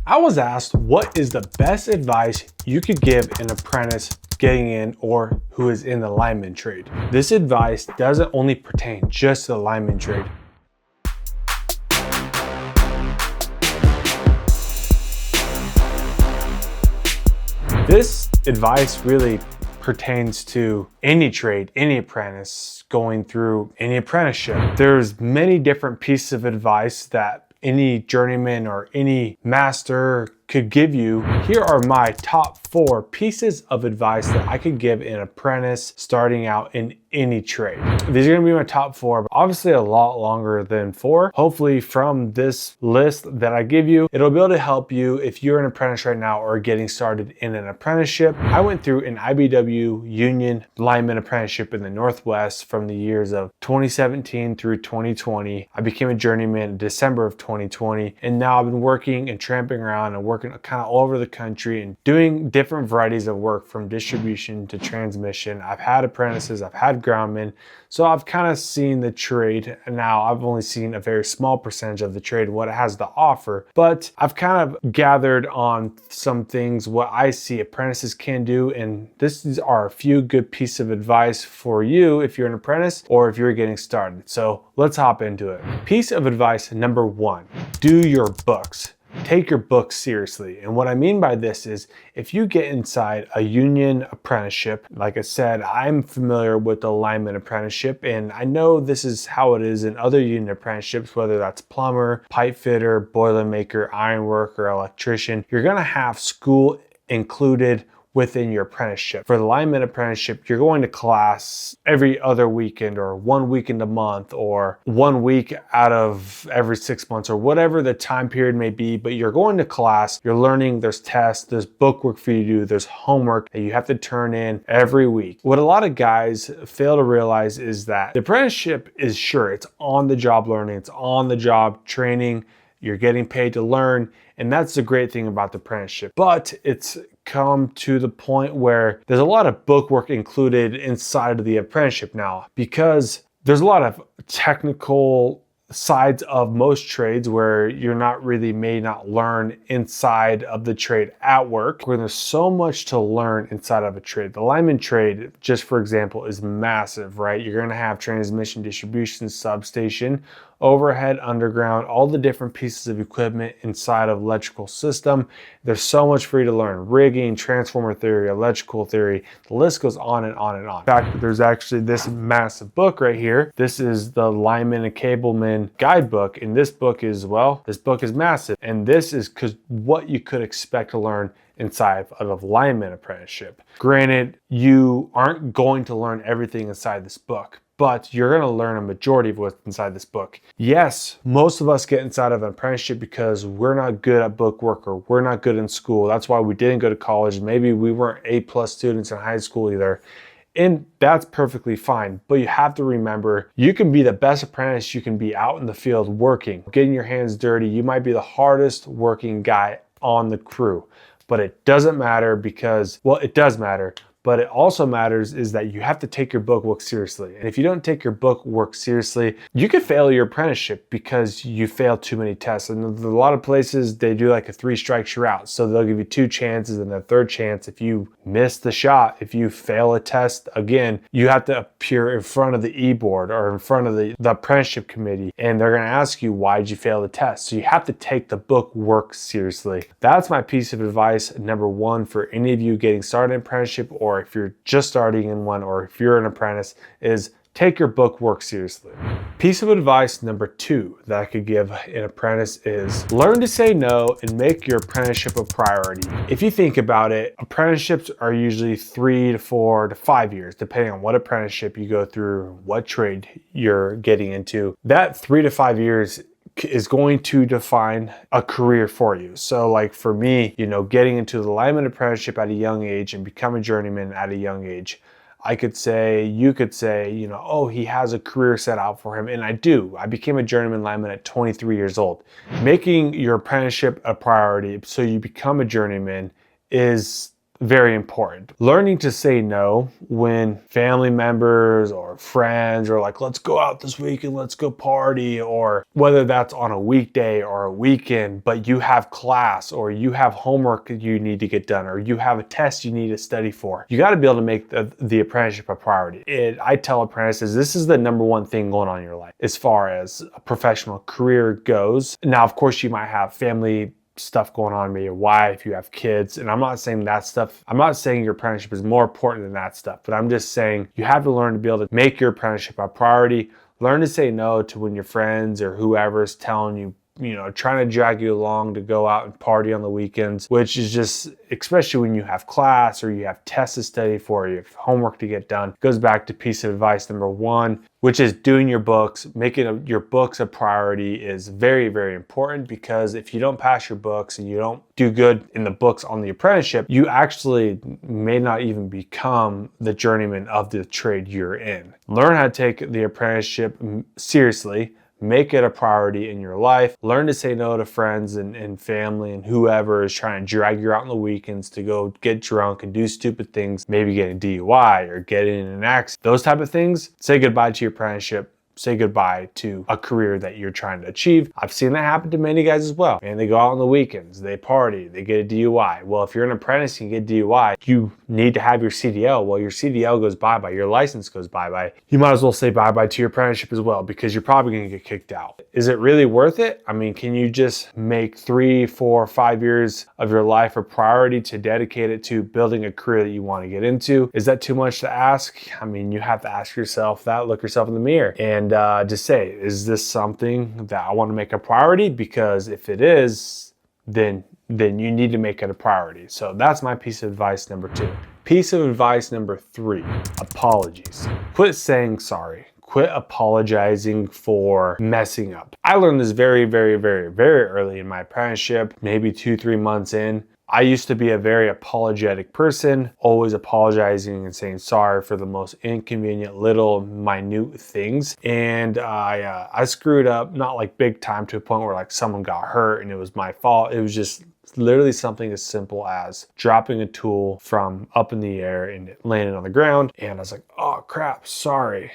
I was asked what is the best advice you could give an apprentice getting in or who is in the lineman trade. This advice doesn't only pertain just to the lineman trade. This advice really pertains to any trade, any apprentice going through any apprenticeship. There's many different pieces of advice that any journeyman or any master could give you. Here are my top 4 pieces of advice that I could give an apprentice starting out in any trade. These are gonna be my top 4, but obviously a lot longer than 4. Hopefully from this list that I give you, it'll be able to help you if you're an apprentice right now or getting started in an apprenticeship. I went through an IBEW union lineman apprenticeship in the Northwest from the years of 2017 through 2020. I became a journeyman in December of 2020, and now I've been working and tramping around and working kind of all over the country and doing different varieties of work from distribution to transmission. I've had apprentices, I've had groundmen, so I've kind of seen the trade. Now I've only seen a very small percentage of the trade, what it has to offer, but I've kind of gathered on some things, what I see apprentices can do, and these are a few good pieces of advice for you if you're an apprentice or if you're getting started. So let's hop into it. Piece of advice number 1, do your books. Take your books seriously. And what I mean by this is if you get inside a union apprenticeship, like I said, I'm familiar with the lineman apprenticeship, and I know this is how it is in other union apprenticeships, whether that's plumber, pipe fitter, boilermaker, ironworker, or electrician. You're gonna have school included within your apprenticeship. For the lineman apprenticeship, you're going to class every other weekend or 1 weekend a month or 1 week out of every 6 months or whatever the time period may be, but you're going to class, you're learning, there's tests, there's book work for you to do, there's homework that you have to turn in every week. What a lot of guys fail to realize is that the apprenticeship is it's on the job learning, it's on the job training, you're getting paid to learn, and that's the great thing about the apprenticeship. But it's come to the point where there's a lot of book work included inside of the apprenticeship now, because there's a lot of technical sides of most trades where you're may not learn inside of the trade at work, where there's so much to learn inside of a trade. The lineman trade, just for example, is massive, right? You're gonna have transmission, distribution, substation, overhead, underground, all the different pieces of equipment inside of electrical system. There's so much for you to learn. Rigging, transformer theory, electrical theory, the list goes on and on and on. In fact, there's actually this massive book right here. This is the Lineman and Cableman Guidebook, and this book is massive. And this is what you could expect to learn inside of a lineman apprenticeship. Granted, you aren't going to learn everything inside this book, but you're gonna learn a majority of what's inside this book. Yes, most of us get inside of an apprenticeship because we're not good at book work or we're not good in school. That's why we didn't go to college. Maybe we weren't A+ students in high school either. And that's perfectly fine. But you have to remember, you can be the best apprentice you can be out in the field working, getting your hands dirty. You might be the hardest working guy on the crew, but it doesn't matter because, well, it does matter. But it also matters is that you have to take your book work seriously. And if you don't take your book work seriously, you could fail your apprenticeship because you failed too many tests. And a lot of places, they do like a 3 strikes you're out. So they'll give you 2 chances, and the 3rd chance, if you miss the shot, if you fail a test again, you have to appear in front of the e-board or in front of the apprenticeship committee. And they're gonna ask you, why did you fail the test? So you have to take the book work seriously. That's my piece of advice, number 1, for any of you getting started in apprenticeship, or if you're just starting in one, or if you're an apprentice, is take your book work seriously. Piece of advice number 2 that I could give an apprentice is learn to say no and make your apprenticeship a priority. If you think about it, apprenticeships are usually 3 to 4 to 5 years, depending on what apprenticeship you go through, what trade you're getting into. That 3 to 5 years is going to define a career for you. So like for me, getting into the lineman apprenticeship at a young age and become a journeyman at a young age, you could say, oh, he has a career set out for him. And I do. I became a journeyman lineman at 23 years old. Making your apprenticeship a priority so you become a journeyman is very important. Learning to say no when family members or friends are like, let's go out this weekend, let's go party, or whether that's on a weekday or a weekend, but you have class or you have homework you need to get done or you have a test you need to study for. You got to be able to make the apprenticeship a priority. I tell apprentices, this is the number one thing going on in your life as far as a professional career goes. Now, of course, you might have family stuff going on, maybe your wife, you have kids, and I'm not saying that stuff, I'm not saying your apprenticeship is more important than that stuff, but I'm just saying you have to learn to be able to make your apprenticeship a priority. Learn to say no to when your friends or whoever's telling you, trying to drag you along to go out and party on the weekends, which is just, especially when you have class or you have tests to study for, you have homework to get done. It goes back to piece of advice number one, which is doing your books. Making your books a priority is very, very important, because if you don't pass your books and you don't do good in the books on the apprenticeship, you actually may not even become the journeyman of the trade you're in. Learn how to take the apprenticeship seriously. Make it a priority in your life. Learn to say no to friends and family and whoever is trying to drag you out on the weekends to go get drunk and do stupid things, maybe get a DUI or get in an accident. Those type of things. Say goodbye to your apprenticeship. Say goodbye to a career that you're trying to achieve. I've seen that happen to many guys as well. And they go out on the weekends, they party, they get a DUI. Well, if you're an apprentice and you get DUI, you need to have your CDL. Well, your CDL goes bye-bye, your license goes bye-bye. You might as well say bye-bye to your apprenticeship as well, because you're probably gonna get kicked out. Is it really worth it? I mean, can you just make 3, 4, 5 years of your life a priority to dedicate it to building a career that you wanna get into? Is that too much to ask? I mean, you have to ask yourself that, look yourself in the mirror, and just say, is this something that I want to make a priority? Because if it is, then you need to make it a priority. So that's my piece of advice number 2. Piece of advice number 3, apologies. Quit saying sorry. Quit apologizing for messing up. I learned this very, very, very, very early in my apprenticeship, maybe 2-3 months in. I used to be a very apologetic person, always apologizing and saying sorry for the most inconvenient little minute things. And I screwed up, not like big time to a point where like someone got hurt and it was my fault. It was just literally something as simple as dropping a tool from up in the air and it landed on the ground. And I was like, oh crap, sorry.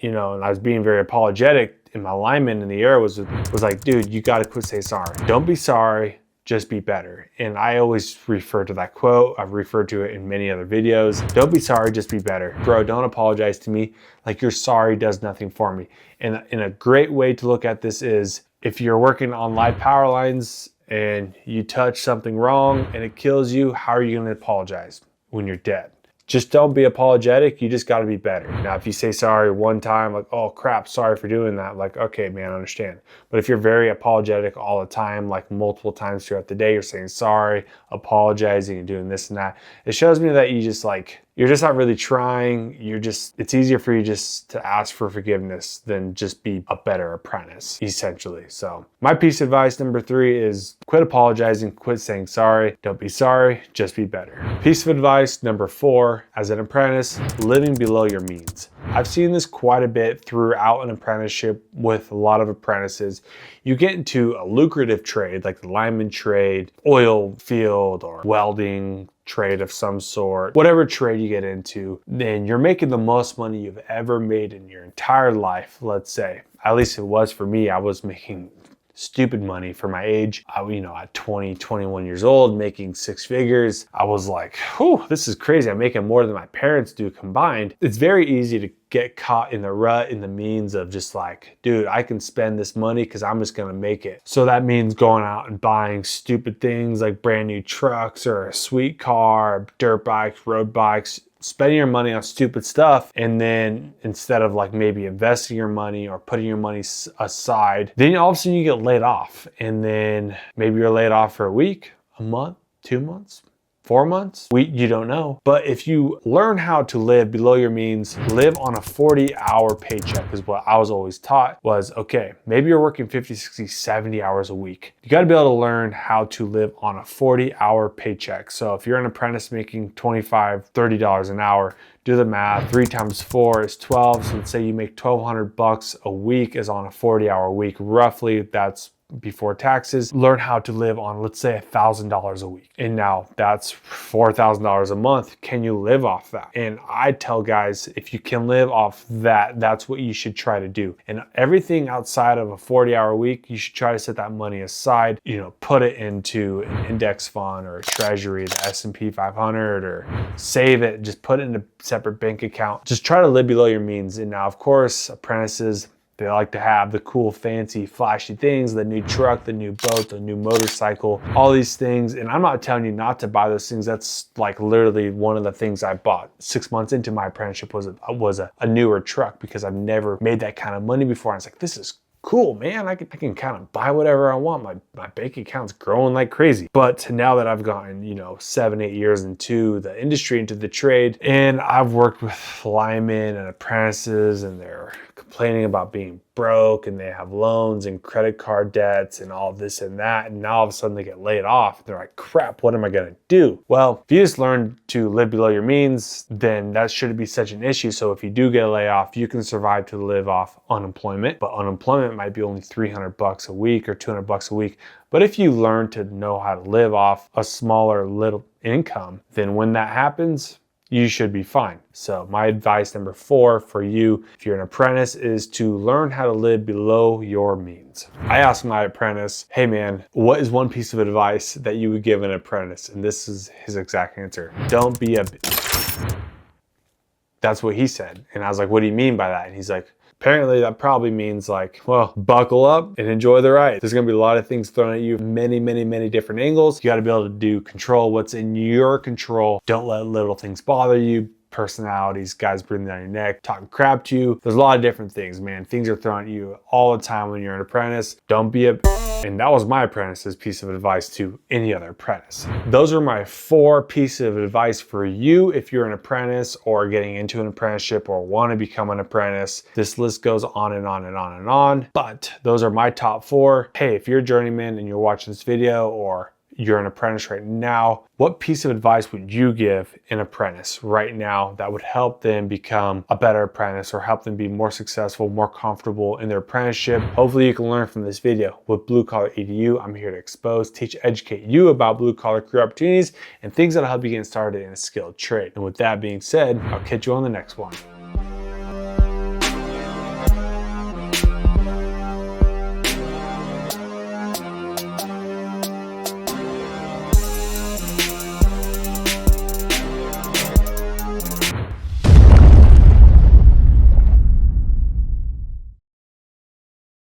And I was being very apologetic, and my lineman in the air was like, dude, you got to quit saying sorry. Don't be sorry. Just be better. And I always refer to that quote. I've referred to it in many other videos. Don't be sorry, just be better. Bro, don't apologize to me like your sorry does nothing for me. And a great way to look at this is, if you're working on live power lines and you touch something wrong and it kills you, how are you gonna apologize when you're dead? Just don't be apologetic. You just got to be better. Now, if you say sorry one time, like, oh crap, sorry for doing that, like, okay, man, I understand. But if you're very apologetic all the time, like multiple times throughout the day, you're saying sorry, apologizing, and doing this and that, it shows me that you're just not really trying. It's easier for you just to ask for forgiveness than just be a better apprentice, essentially. So my piece of advice number 3 is quit apologizing, quit saying sorry. Don't be sorry, just be better. Piece of advice number 4, as an apprentice, living below your means. I've seen this quite a bit throughout an apprenticeship with a lot of apprentices. You get into a lucrative trade like the lineman trade, oil field, or welding trade of some sort, whatever trade you get into, then you're making the most money you've ever made in your entire life, let's say. At least it was for me. I was making stupid money for my age. At 20, 21 years old, making 6 figures. I was like, whew, this is crazy. I'm making more than my parents do combined. It's very easy to get caught in the rut, in the means of just like, dude, I can spend this money because I'm just gonna make it. So that means going out and buying stupid things like brand new trucks or a sweet car, dirt bikes, road bikes, spending your money on stupid stuff, and then instead of like maybe investing your money or putting your money aside, then all of a sudden you get laid off, and then maybe you're laid off for a week, a month, 2 months, 4 months, you don't know. But if you learn how to live below your means, live on a 40-hour paycheck is what I was always taught was, okay, maybe you're working 50, 60, 70 hours a week. You gotta be able to learn how to live on a 40-hour paycheck. So if you're an apprentice making $25, $30 an hour, do the math, 3 times 4 is 12. So let's say you make $1,200 a week is on a 40-hour week. Roughly, that's before taxes, learn how to live on, let's say, $1,000 a week. And now that's $4,000 a month. Can you live off that? And I tell guys, if you can live off that, that's what you should try to do. And everything outside of a 40-hour week, you should try to set that money aside, put it into an index fund or a treasury, the S&P 500, or save it, just put it in a separate bank account. Just try to live below your means. And now, of course, apprentices, they like to have the cool, fancy, flashy things, the new truck, the new boat, the new motorcycle, all these things. And I'm not telling you not to buy those things. That's like literally one of the things I bought 6 months into my apprenticeship was a newer truck, because I've never made that kind of money before. I was like, this is cool, man. I can kind of buy whatever I want. My bank account's growing like crazy. But now that I've gotten, 7-8 years into the industry, into the trade, and I've worked with linemen and apprentices, and they're complaining about being broke, and they have loans and credit card debts and all this and that, and now all of a sudden they get laid off. They're like, crap, what am I gonna do? Well, if you just learn to live below your means, then that shouldn't be such an issue. So if you do get a layoff, you can survive to live off unemployment, but unemployment might be only $300 a week or $200 a week. But if you learn to know how to live off a smaller little income, then when that happens, you should be fine. So my advice number 4 for you, if you're an apprentice, is to learn how to live below your means. I asked my apprentice, hey man, what is one piece of advice that you would give an apprentice? And this is his exact answer. Don't be a bitch. That's what he said. And I was like, what do you mean by that? And he's like, apparently that probably means like, well, buckle up and enjoy the ride. There's gonna be a lot of things thrown at you, many, many, many different angles. You gotta be able to control what's in your control. Don't let little things bother you. Personalities, guys breathing down your neck, talking crap to you. There's a lot of different things, man. Things are thrown at you all the time when you're an apprentice. Don't be a... And that was my apprentice's piece of advice to any other apprentice. Those are my 4 pieces of advice for you if you're an apprentice or getting into an apprenticeship or want to become an apprentice. This list goes on and on and on and on, but those are my top 4. Hey, if you're a journeyman and you're watching this video, or you're an apprentice right now, what piece of advice would you give an apprentice right now that would help them become a better apprentice or help them be more successful, more comfortable in their apprenticeship? Hopefully you can learn from this video. With Blue Collar EDU, I'm here to expose, teach, educate you about blue collar career opportunities and things that'll help you get started in a skilled trade. And with that being said, I'll catch you on the next one.